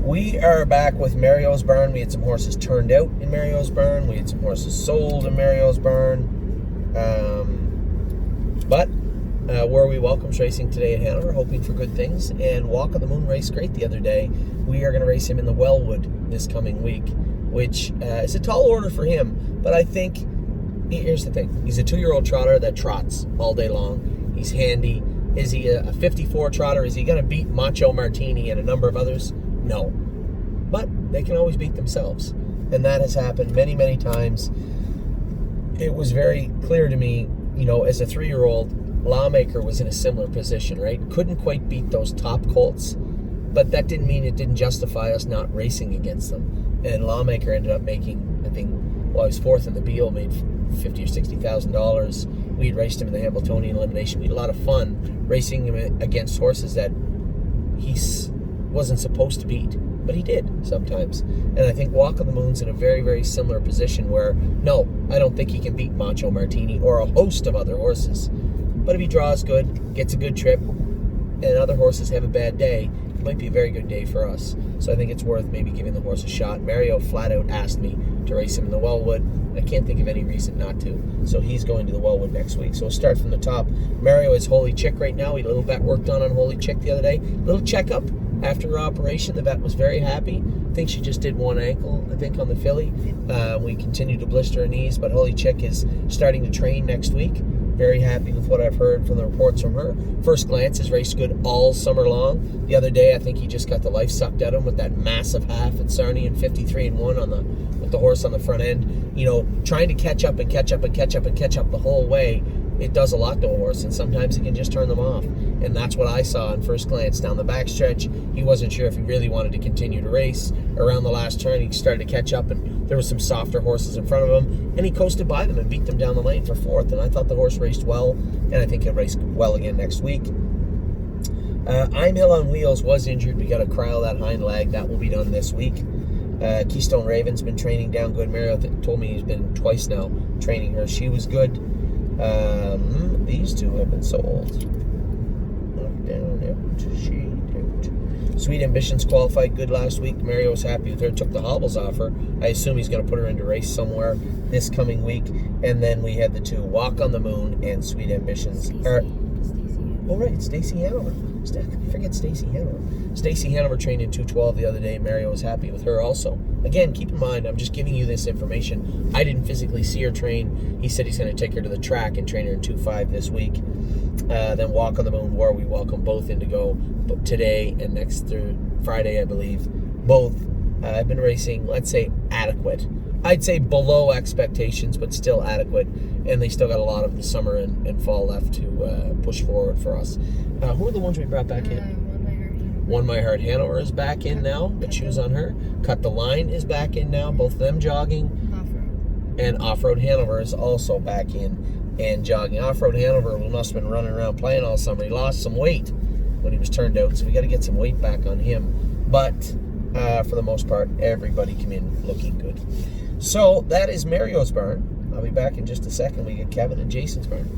We are back with Mario's Barn. We had some horses turned out in Mario's Barn. We had some horses sold in Mario's Barn. But where we welcomes racing today at Hanover, hoping for good things. And Walk on the Moon raced great the other day. We are going to race him in the Wellwood this coming week, which is a tall order for him. But I think, here's the thing. He's a 2-year-old trotter that trots all day long. He's handy. Is he a 54 trotter? Is he going to beat Macho Martini and a number of others? No. But they can always beat themselves. And that has happened many, many times. It was very clear to me, as a 3-year-old, Lawmaker was in a similar position, right? Couldn't quite beat those top colts, but that didn't mean it didn't justify us not racing against them. And Lawmaker ended up making, I think, he was 4th in the Beal, made $50,000 or $60,000. We had raced him in the Hamiltonian elimination. We had a lot of fun racing him against horses that he wasn't supposed to beat, but he did sometimes. And I think Walk on the Moon's in a very, very similar position where, no, I don't think he can beat Macho Martini or a host of other horses. But if he draws good, gets a good trip, and other horses have a bad day, it might be a very good day for us. So I think it's worth maybe giving the horse a shot. Mario flat out asked me to race him in the Wellwood. I can't think of any reason not to. So he's going to the Wellwood next week. So we'll start from the top. Mario is Holy Chick right now. We had a little vet work done on Holy Chick the other day. Little checkup after her operation. The vet was very happy. I think she just did one ankle, I think, on the filly. We continue to blister her knees, but Holy Chick is starting to train next week. Very happy with what I've heard from the reports from her. First Glance has raced good all summer long. The other day, I think he just got the life sucked out of him with that massive half at Sarnia and 53-1 with the horse on the front end. Trying to catch up the whole way. It does a lot to a horse, and sometimes he can just turn them off. And that's what I saw in First Glance down the backstretch. He wasn't sure if he really wanted to continue to race. Around the last turn, he started to catch up, and there were some softer horses in front of him, and he coasted by them and beat them down the lane for 4th. And I thought the horse raced well, and I think he'll race well again next week. I'm Hill on Wheels was injured. We got to cryo that hind leg. That will be done this week. Keystone Raven's been training down good. Mario told me he's been twice now training her. She was good. These two have been sold. Up, down, out, shade, out. Sweet Ambitions qualified good last week. Mario was happy with her. Took the hobbles off her. I assume he's going to put her into race somewhere this coming week. And then we had the two, Walk on the Moon and Sweet Ambitions. Stacy Hanover. Forget Stacy Hanover. Stacy Hanover trained in 212 the other day. Mario was happy with her also. Again, keep in mind, I'm just giving you this information. I didn't physically see her train. He said he's going to take her to the track and train her in 2.5 this week. Then Walk on the Moon, where we welcome both in to go today and next Friday, I believe. Both have been racing, let's say, adequate. I'd say below expectations, but still adequate. And they still got a lot of the summer and fall left to push forward for us. Who are the ones we brought back in? One My Heart Hanover is back in now. Got shoes on her. Cut the Line is back in now. Both of them jogging. Off-road. And Off-Road Hanover is also back in and jogging. Off-Road Hanover, we must have been running around playing all summer. He lost some weight when he was turned out, so we got to get some weight back on him. But for the most part, everybody came in looking good. So that is Mario's barn. I'll be back in just a second. We get Kevin and Jason's barn.